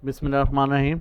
बिस्मिल्लाहिर्रहमानिर्रहीम।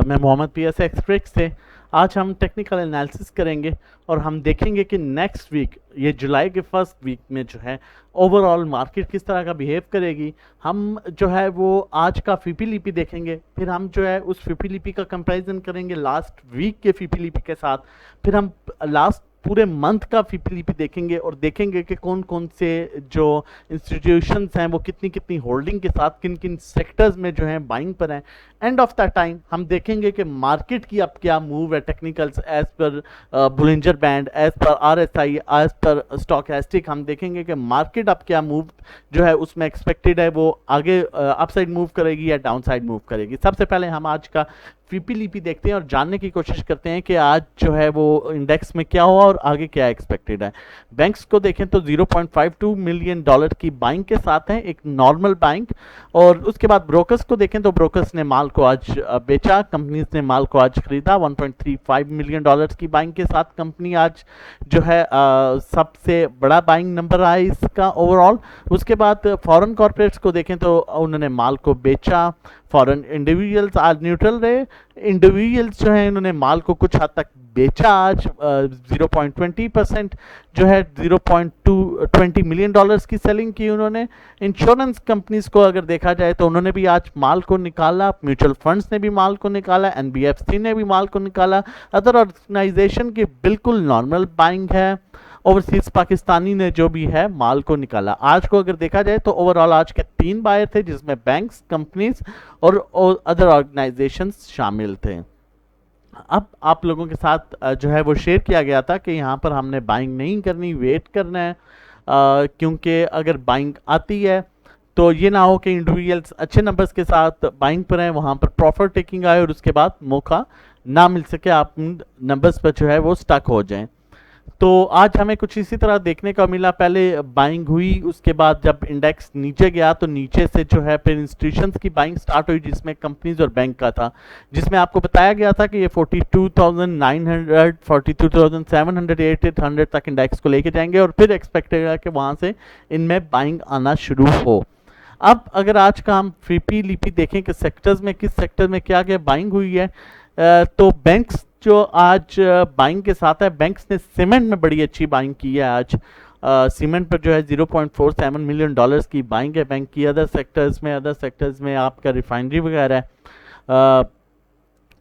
मैं Mohammad PS express से आज हम टेक्निकल एनालिसिस करेंगे और हम देखेंगे कि नेक्स्ट वीक ये जुलाई के फर्स्ट वीक में जो है ओवरऑल मार्केट किस तरह का बिहेव करेगी। हम जो है वो आज का फीपी लिपि देखेंगे, फिर हम जो है उस फीपी लिपि का कंपैरिजन करेंगे लास्ट वीक के फीपी लिपि के साथ, फिर हम लास्ट पूरे मंथ का फीपीलीपी देखेंगे और देखेंगे कि कौन कौन से जो इंस्टीट्यूशंस हैं वो कितनी कितनी होल्डिंग के साथ किन किन सेक्टर्स में जो है बाइंग पर हैं। एंड ऑफ द टाइम हम देखेंगे कि मार्केट की अब क्या मूव है technicals as per Bollinger band, as per RSI, as per stochastic. हम देखेंगे कि मार्केट अब क्या मूव जो है उसमें एक्सपेक्टेड है, वो आगे अपसाइड मूव करेगी या डाउन साइड मूव करेगी। सबसे पहले हम आज का फीपीलीपी देखते हैं और जानने की कोशिश करते हैं कि आज जो है वो इंडेक्स में क्या हुआ और आगे क्या एक्सपेक्टेड है। बैंक्स को देखें तो 0.52 मिलियन डॉलर की बाइंग के साथ है, एक नॉर्मल बाइंग। और उसके बाद ब्रोकर्स को देखें तो ब्रोकर्स ने माल को आज बेचा, कंपनीज ने माल को आज खरीदा। 1.35 मिलियन डॉलर की बाइंग के साथ कंपनी आज जो है सबसे बड़ा बाइंग नंबर आया इसका ओवरऑल। उसके बाद फॉरेन कॉर्पोरेट्स को देखें तो उन्होंने माल को बेचा। फॉरेन इंडिविजुअल्स आज न्यूट्रल रहे। इंडिविजुअल्स जो है इन्होंने माल को कुछ हद तक बेचा आज 0.20% जो है 0.220 मिलियन डॉलर्स की सेलिंग की उन्होंने। इंश्योरेंस कंपनीज को अगर देखा जाए तो उन्होंने भी आज माल को निकाला, म्यूचुअल फंड्स ने भी माल को निकाला, एनबीएफसी ने भी माल को निकाला। अदर ऑर्गेनाइजेशन की बिल्कुल नॉर्मल बाइंग है। ओवरसीज पाकिस्तानी ने जो भी है माल को निकाला। आज को अगर देखा जाए तो ओवरऑल आज के 3 बायर थे जिसमें बैंक्स, कंपनीज और अदर ऑर्गेनाइजेशंस शामिल थे। अब आप लोगों के साथ जो है वो शेयर किया गया था कि यहाँ पर हमने बाइंग नहीं करनी, वेट करना है, क्योंकि अगर बाइंग आती है तो ये ना हो कि इंडिविजुअल्स अच्छे नंबर्स के साथ बाइंग पर हैं, वहाँ पर प्रॉफिट टेकिंग आए और उसके बाद मौका ना मिल सके, आप नंबर्स पर जो है वो स्टक हो जाएं। तो आज हमें कुछ इसी तरह देखने को मिला। पहले बाइंग हुई, उसके बाद जब इंडेक्स नीचे गया तो नीचे से जो है फिर इंस्टीट्यूशंस की बाइंग स्टार्ट हुई जिसमें कंपनीज और बैंक का था, जिसमें आपको बताया गया था कि ये 42,900, 42,700, 800 तक इंडेक्स को लेके जाएंगे और फिर एक्सपेक्टेड है कि वहाँ से इनमें बाइंग आना शुरू हो। अब अगर आज का हम फीपी लिपि देखें कि सेक्टर्स में किस सेक्टर में क्या क्या बाइंग हुई है, तो बैंक्स जो आज बाइंग के साथ है, बैंक्स ने सीमेंट में बड़ी अच्छी बाइंग की है आज। सीमेंट पर जो है 0.47 मिलियन डॉलर्स की बाइंग है बैंक की। अदर सेक्टर्स में आपका रिफाइनरी वगैरह है,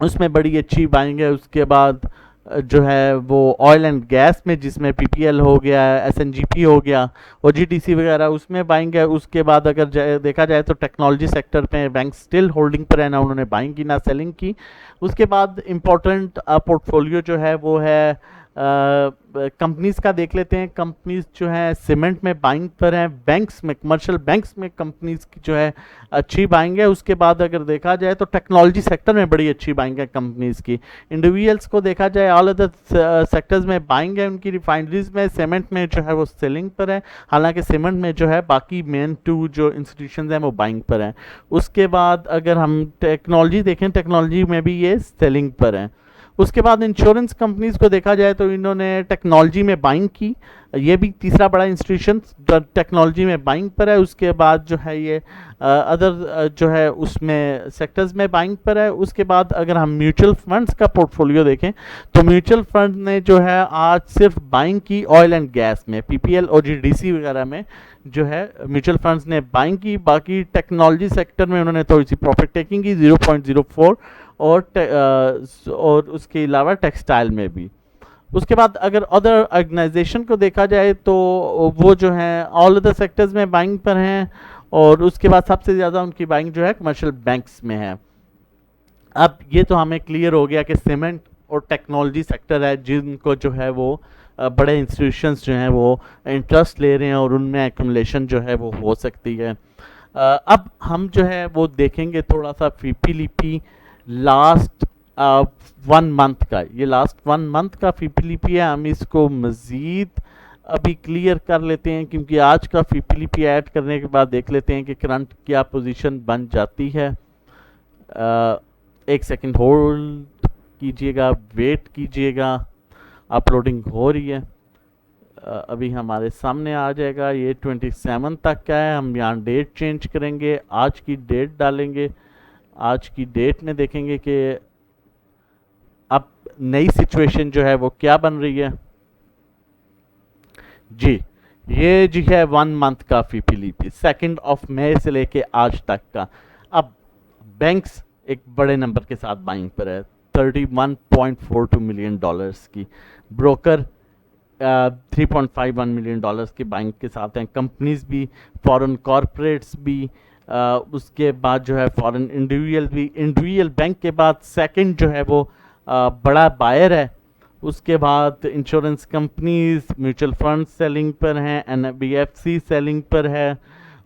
उसमें बड़ी अच्छी बाइंग है। उसके बाद जो है वो ऑयल एंड गैस में जिसमें पीपीएल हो गया, एसएनजीपी हो गया, ओजीडीसी वगैरह, उसमें बाइंग है। उसके बाद अगर देखा जाए तो टेक्नोलॉजी सेक्टर पे बैंक स्टिल होल्डिंग पर है, ना उन्होंने बाइंग की ना सेलिंग की। उसके बाद इम्पोर्टेंट पोर्टफोलियो जो है वो है कंपनीज का देख लेते हैं। कंपनीज जो है सीमेंट में बाइंग पर हैं, बैंक्स में, कमर्शियल बैंक्स में कंपनीज की जो है अच्छी बाइंग है। उसके बाद अगर देखा जाए तो टेक्नोलॉजी सेक्टर में बड़ी अच्छी बाइंग है कंपनीज की। इंडिविजुअल्स को देखा जाए ऑल अदर सेक्टर्स में बाइंग है उनकी। रिफाइनरीज में, सीमेंट में जो है वो सेलिंग पर है, हालांकि सीमेंट में जो है बाकी मेन 2 जो इंस्टीट्यूशन हैं वो बाइंग पर हैं। उसके बाद अगर हम टेक्नोलॉजी देखें, टेक्नोलॉजी में भी ये सेलिंग पर है। उसके बाद इंश्योरेंस कंपनीज को देखा जाए तो इन्होंने टेक्नोलॉजी में बाइंग की, ये भी तीसरा बड़ा इंस्टीट्यूशन टेक्नोलॉजी में बाइंग पर है। उसके बाद जो है ये अदर जो है उसमें सेक्टर्स में बाइंग पर है। उसके बाद अगर हम म्यूचुअल फंड्स का पोर्टफोलियो देखें तो म्यूचुअल फंड ने जो है आज सिर्फ बाइंग की ऑयल एंड गैस में, पीपीएल और जीडीसी वगैरह में जो है म्यूचुअल फंड्स ने बाइंग की। बाकी टेक्नोलॉजी सेक्टर में उन्होंने थोड़ी सी प्रॉफिट टेकिंग की 0.04 और उसके अलावा टेक्सटाइल में भी। उसके बाद अगर अदर ऑर्गेनाइजेशन को देखा जाए तो वो जो है ऑल अदर सेक्टर्स में बाइंग पर हैं और उसके बाद सबसे ज़्यादा उनकी बाइंग जो है कमर्शियल बैंक्स में है। अब ये तो हमें क्लियर हो गया कि सीमेंट और टेक्नोलॉजी सेक्टर है जिनको जो है वो बड़े इंस्टीट्यूशंस जो हैं वो इंटरेस्ट ले रहे हैं और उनमें एक्यूमुलेशन जो है वो हो सकती है। अब हम जो है वो देखेंगे थोड़ा सा फीपीलीपी लास्ट 1 मंथ का। ये लास्ट 1 मंथ का फीपीलीपी है, हम इसको मज़ीद अभी क्लियर कर लेते हैं क्योंकि आज का फीपीलीपी ऐड करने के बाद देख लेते हैं कि करंट क्या पोजीशन बन जाती है। एक सेकंड होल्ड कीजिएगा, वेट कीजिएगा, अपलोडिंग हो रही है। अभी हमारे सामने आ जाएगा। ये 27 तक का है। हम यहाँ डेट चेंज करेंगे, आज की डेट डालेंगे आज की डेट में देखेंगे कि अब नई सिचुएशन जो है वो क्या बन रही है। जी, ये जी है 1 मंथ का फीपीलीपी 2 मई से लेके आज तक का। अब बैंक्स एक बड़े नंबर के साथ बाइंग पर है, $31.42 मिलियन की। ब्रोकर 3.51 मिलियन की बाइंग के साथ हैं। कंपनीज भी, फॉरेन कॉरपोरेट्स भी, उसके बाद जो है फॉरेन इंडिविजुअल भी। इंडिविजुअल बैंक के बाद सेकंड जो है वो बड़ा बायर है। उसके बाद insurance companies, mutual fund selling पर हैं, एनबीएफसी सेलिंग पर है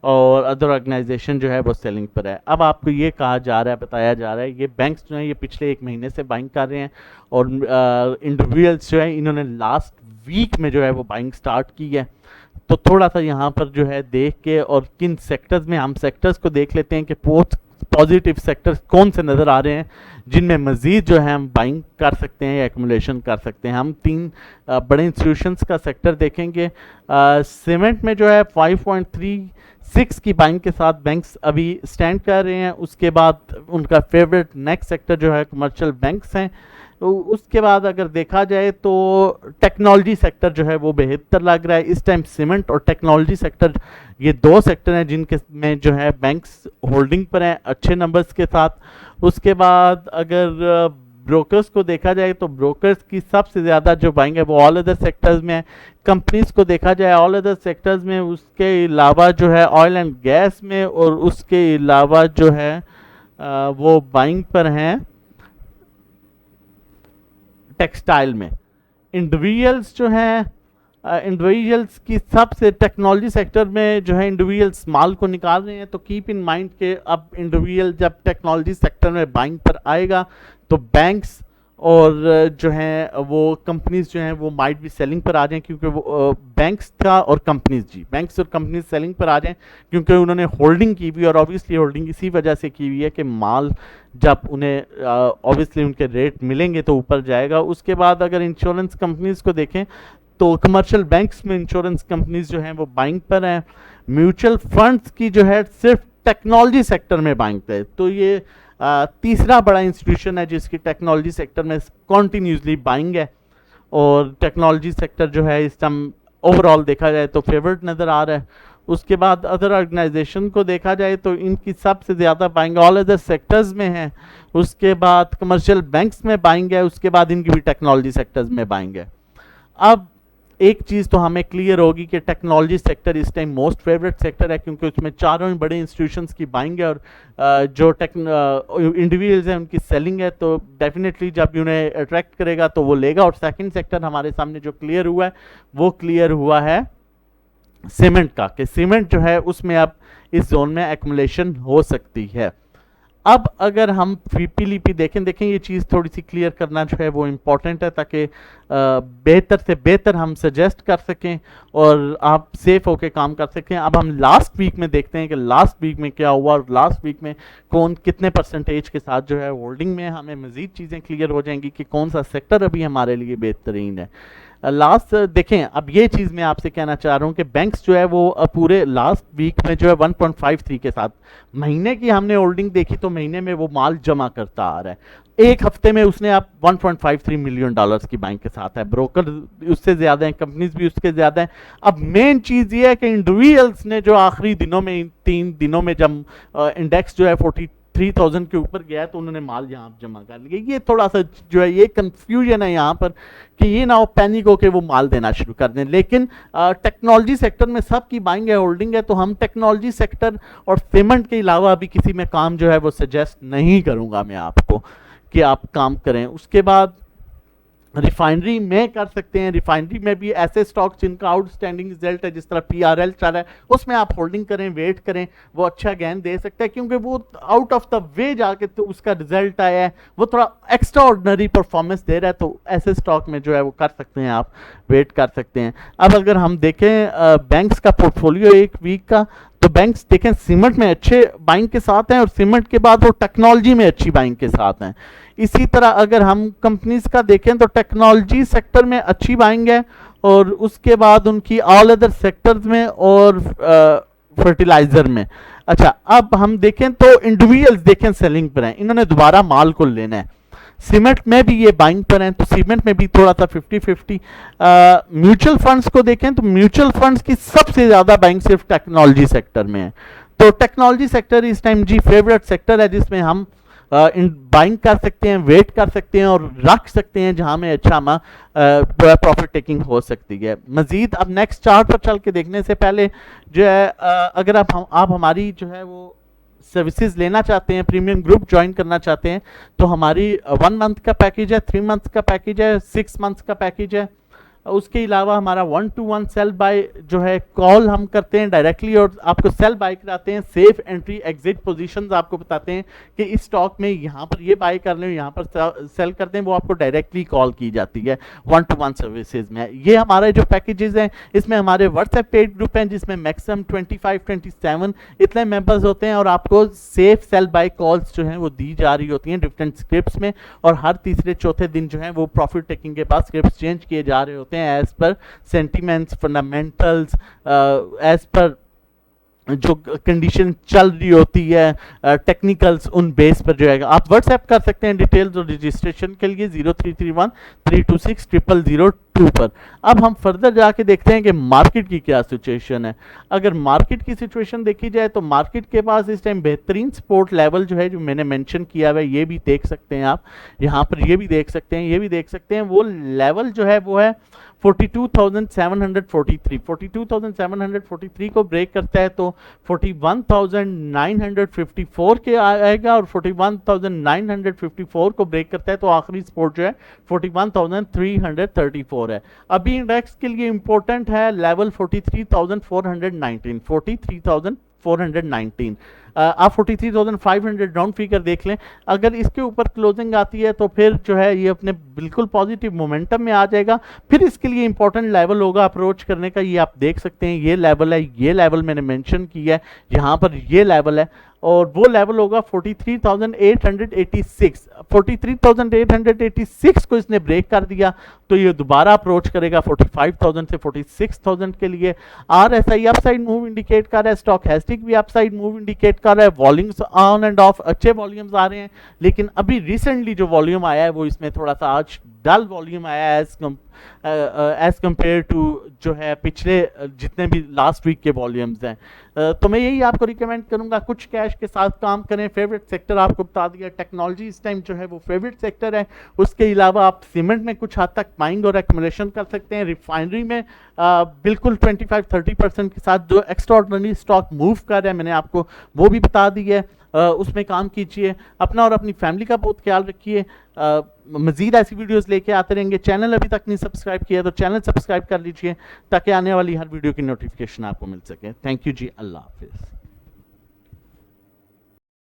और अदर ऑर्गेनाइजेशन जो है वो सेलिंग पर है। अब आपको ये कहा जा रहा है, बताया जा रहा है, ये बैंक्स जो हैं ये पिछले 1 महीने से बाइंग कर रहे हैं और इंडिविजुअल्स जो है इन्होंने लास्ट वीक में जो है वो बाइंग स्टार्ट की है। तो थोड़ा सा यहाँ पर जो है देख के, और किन सेक्टर्स में, हम सेक्टर्स को देख लेते हैं कि पॉजिटिव सेक्टर्स कौन से नज़र आ रहे हैं जिनमें मज़ीद जो है हम बाइंग कर सकते हैं या एक्यूमुलेशन कर सकते हैं। हम 3 बड़े इंस्टीट्यूशंस का सेक्टर देखेंगे। सीमेंट में जो है 5.36 की बाइंग के साथ बैंक्स अभी स्टैंड कर रहे हैं। उसके बाद उनका फेवरेट नेक्स्ट सेक्टर जो है कमर्शियल बैंक्स हैं। उसके बाद अगर देखा जाए तो टेक्नोलॉजी सेक्टर जो है वो बेहतर लग रहा है इस टाइम। सीमेंट और टेक्नोलॉजी सेक्टर, ये 2 सेक्टर हैं जिनके में जो है बैंक्स होल्डिंग पर हैं अच्छे नंबर्स के साथ। उसके बाद अगर ब्रोकर्स को देखा जाए तो ब्रोकर्स की सबसे ज़्यादा जो बाइंग है वो ऑल अदर सेक्टर्स में है। कंपनीज को देखा जाए ऑल अदर सेक्टर्स में, उसके अलावा जो है ऑयल एंड गैस में, और उसके अलावा जो है वो बाइंग पर हैं टेक्सटाइल में। इंडिविजुअल्स जो हैं, इंडिविजुअल्स की सबसे टेक्नोलॉजी सेक्टर में जो है इंडिविजुअल्स माल को निकाल रहे हैं। तो कीप इन माइंड के अब इंडिविजुअल जब टेक्नोलॉजी सेक्टर में बाइंग पर आएगा तो बैंक्स और जो हैं वो कंपनीज जो हैं वो माइट भी सेलिंग पर आ जाएं, क्योंकि वो बैंक्स का और कंपनीज, जी बैंक्स और कंपनीज सेलिंग पर आ जाएं क्योंकि उन्होंने होल्डिंग की हुई, और ऑब्वियसली होल्डिंग इसी वजह से की हुई है कि माल जब उन्हें ऑब्वियसली उनके रेट मिलेंगे तो ऊपर जाएगा। उसके बाद अगर इंश्योरेंस कंपनीज को देखें तो कमर्शियल बैंक्स में इंश्योरेंस कंपनीज जो हैं वो बाइंग पर हैं। म्यूचुअल फंड्स की जो है सिर्फ टेक्नोलॉजी सेक्टर में बाइंग पे, तो ये तीसरा बड़ा इंस्टीट्यूशन है जिसकी टेक्नोलॉजी सेक्टर में कॉन्टीन्यूसली बाइंग है। और टेक्नोलॉजी सेक्टर जो है इस टाइम ओवरऑल देखा जाए तो फेवरेट नज़र आ रहा है। उसके बाद अदर ऑर्गेनाइजेशन को देखा जाए तो इनकी सबसे ज़्यादा बाइंग ऑल अदर सेक्टर्स में है। उसके बाद कमर्शियल बैंक्स में बाइंग है। उसके बाद इनकी भी टेक्नोलॉजी सेक्टर्स में बाइंग है। अब एक चीज़ तो हमें क्लियर होगी कि टेक्नोलॉजी सेक्टर इस टाइम मोस्ट फेवरेट सेक्टर है क्योंकि उसमें चारों ही बड़े इंस्टीट्यूशंस की बाइंग है और जो इंडिविजुअल्स हैं उनकी सेलिंग है। तो डेफिनेटली जब उन्हें अट्रैक्ट करेगा तो वो लेगा। और सेकंड सेक्टर हमारे सामने जो क्लियर हुआ है वो क्लियर हुआ है सीमेंट का, कि सीमेंट जो है उसमें अब इस जोन में एक्युमुलेशन हो सकती है। अब अगर हम फीपीलीपी देखें ये चीज़ थोड़ी सी क्लियर करना जो है वो इम्पॉर्टेंट है ताकि बेहतर से बेहतर हम सजेस्ट कर सकें और आप सेफ होकर काम कर सकें। अब हम लास्ट वीक में देखते हैं कि लास्ट वीक में क्या हुआ और लास्ट वीक में कौन कितने परसेंटेज के साथ जो है होल्डिंग में। हमें मज़ीद चीज़ें क्लियर हो जाएंगी कि कौन सा सेक्टर अभी हमारे लिए बेहतरीन है। लास्ट देखें, अब ये चीज़ मैं आपसे कहना चाह रहा हूँ कि बैंक्स जो है वो पूरे लास्ट वीक में जो है 1.53 के साथ महीने की हमने होल्डिंग देखी तो महीने में वो माल जमा करता आ रहा है। एक हफ्ते में उसने अब 1.53 मिलियन डॉलर्स की बैंक के साथ है। ब्रोकर उससे ज़्यादा हैं, कंपनीज भी उसके ज़्यादा हैं। अब मेन चीज़ ये है कि इंडिविजुअल्स ने जो आखिरी दिनों में, इन 3 दिनों में जब इंडेक्स जो है 43,000 के ऊपर गया है तो उन्होंने माल यहाँ जमा कर लिया। ये थोड़ा सा जो है ये कंफ्यूजन है यहाँ पर कि ये ना हो पैनिक हो के वो माल देना शुरू कर दें। लेकिन टेक्नोलॉजी सेक्टर में सबकी बाइंग है, होल्डिंग है, तो हम टेक्नोलॉजी सेक्टर और पेमेंट के अलावा अभी किसी में काम जो है वो सजेस्ट नहीं करूँगा मैं आपको कि आप काम करें। उसके बाद रिफाइनरी में कर सकते हैं। रिफाइनरी में भी ऐसे स्टॉक्स जिनका आउटस्टैंडिंग रिजल्ट है, जिस तरह PRL चल रहा है, उसमें आप होल्डिंग करें, वेट करें, वो अच्छा गेन दे सकता है क्योंकि वो आउट ऑफ द वे जाके तो उसका रिजल्ट आया है, वो थोड़ा एक्स्ट्रा ऑर्डिनरी परफॉर्मेंस दे रहा है। तो ऐसे स्टॉक में जो है वो कर सकते हैं, आप वेट कर सकते हैं। अब अगर हम देखें बैंक्स का पोर्टफोलियो एक वीक का, तो बैंक्स देखें सीमेंट में अच्छे बाइंग के साथ हैं और सीमेंट के बाद वो टेक्नोलॉजी में अच्छी बाइंग के साथ हैं। इसी तरह अगर हम कंपनीज का देखें तो टेक्नोलॉजी सेक्टर में अच्छी बाइंग है और उसके बाद उनकी ऑल अदर सेक्टर्स में और फर्टिलाइजर में। अच्छा, अब हम देखें तो इंडिविजुअल्स देखें सेलिंग पर हैं, इन्होंने दोबारा माल को लेना है। सीमेंट में भी ये बाइंग पर हैं, तो सीमेंट में भी थोड़ा सा 50-50। म्यूचुअल फंड्स को देखें तो म्यूचुअल फंड्स की सबसे ज़्यादा बाइंग सिर्फ टेक्नोलॉजी सेक्टर में है। तो टेक्नोलॉजी सेक्टर इस टाइम जी फेवरेट सेक्टर है, जिसमें हम इन बाइंग कर सकते हैं, वेट कर सकते हैं और रख सकते हैं, जहां में अच्छा हम प्रॉफिट टेकिंग हो सकती है। मजीद अब नेक्स्ट चार्ट पर चल के देखने से पहले जो है अगर आप हमारी जो है वो सर्विसेज लेना चाहते हैं, प्रीमियम ग्रुप ज्वाइन करना चाहते हैं, तो हमारी 1 मंथ का पैकेज है, 3 मंथ का पैकेज है, 6 मंथ का पैकेज है। उसके अलावा हमारा 1-to-1 सेल बाय जो है कॉल हम करते हैं डायरेक्टली और आपको सेल बाय कराते हैं, सेफ एंट्री एग्जिट पोजीशंस आपको बताते हैं कि इस स्टॉक में यहाँ पर ये बाय कर लें, यहाँ पर सेल करते हैं, वो आपको डायरेक्टली कॉल की जाती है 1-to-1 सर्विसेज में। ये हमारे जो पैकेजेस हैं, इसमें हमारे व्हाट्सएप पेड ग्रुप हैं जिसमें मैक्सिमम 25-27 इतने मेंबर्स होते हैं और आपको सेफ सेल बाय कॉल्स जो हैं वो दी जा रही होती हैं डिफरेंट स्क्रिप्ट्स में, और हर तीसरे चौथे दिन जो है वो प्रॉफिट टेकिंग के बाद स्क्रिप्ट चेंज किए जा रहे होते हैं as per sentiments, fundamentals, as per जो कंडीशन चल रही होती है, टेक्निकल्स, उन बेस पर जो है आप व्हाट्सएप कर सकते हैं डिटेल्स और रजिस्ट्रेशन के लिए 0331-326-0002 पर। अब हम फर्दर जाके देखते हैं कि मार्केट की क्या सिचुएशन है। अगर मार्केट की सिचुएशन देखी जाए तो मार्केट के पास इस टाइम बेहतरीन सपोर्ट लेवल जो है, जो मैंने मेंशन किया हुआ है, ये भी देख सकते हैं आप यहाँ पर, ये भी देख सकते हैं, ये भी देख सकते हैं। वो लेवल जो है वो है 42,743। 42,743 को ब्रेक करता है तो 41,954 के आएगा, और 41,954 को ब्रेक करता है तो आखिरी सपोर्ट जो है 41,334 है। अभी इंडेक्स के लिए इंपॉर्टेंट है लेवल 43,419, 43,419। आप 43,500 राउंड फिगर देख लें। अगर इसके ऊपर क्लोजिंग आती है तो फिर जो है ये अपने बिल्कुल पॉजिटिव मोमेंटम में आ जाएगा। फिर इसके लिए इंपॉर्टेंट लेवल होगा अप्रोच करने का, ये आप देख सकते हैं, ये लेवल है, ये लेवल मैंने मेंशन किया है, यहाँ पर ये लेवल है, और वो लेवल होगा 43,886। 43,886 को इसने ब्रेक कर दिया तो ये दोबारा अप्रोच करेगा 45,000 से 46,000 के लिए। RSI अपसाइड मूव इंडिकेट कर रहा है, स्टॉकैस्टिक भी अपसाइड मूव इंडिकेट कर रहा है, वॉल्यूम्स ऑन एंड ऑफ अच्छे वॉल्यूम्स आ रहे हैं, लेकिन अभी रिसेंटली जो वॉल्यूम आया है वो इसमें थोड़ा सा आज डल वॉल्यूम आया है एज कंपेयर टू जो है पिछले जितने भी लास्ट वीक के वॉल्यूम्स हैं। तो मैं यही आपको रिकमेंड करूंगा, कुछ कैश के साथ काम करें। फेवरेट सेक्टर आपको बता दिया, टेक्नोलॉजी इस टाइम जो है वो फेवरेट सेक्टर है। उसके अलावा आप सीमेंट में कुछ हद तक बाइंग और एक्युमुलेशन कर सकते हैं। रिफाइनरी में बिल्कुल 25-30% के साथ जो एक्स्ट्राऑर्डिनरी स्टॉक मूव कर रहा है मैंने आपको वो भी बता दी है, उसमें काम कीजिए। अपना और अपनी फैमिली का बहुत ख्याल रखिए। मज़ीद ऐसी वीडियोस लेके आते रहेंगे। चैनल अभी तक नहीं सब्सक्राइब किया तो चैनल सब्सक्राइब कर लीजिए ताकि आने वाली हर वीडियो की नोटिफिकेशन आपको मिल सके। थैंक यू जी, अल्लाह हाफिज़।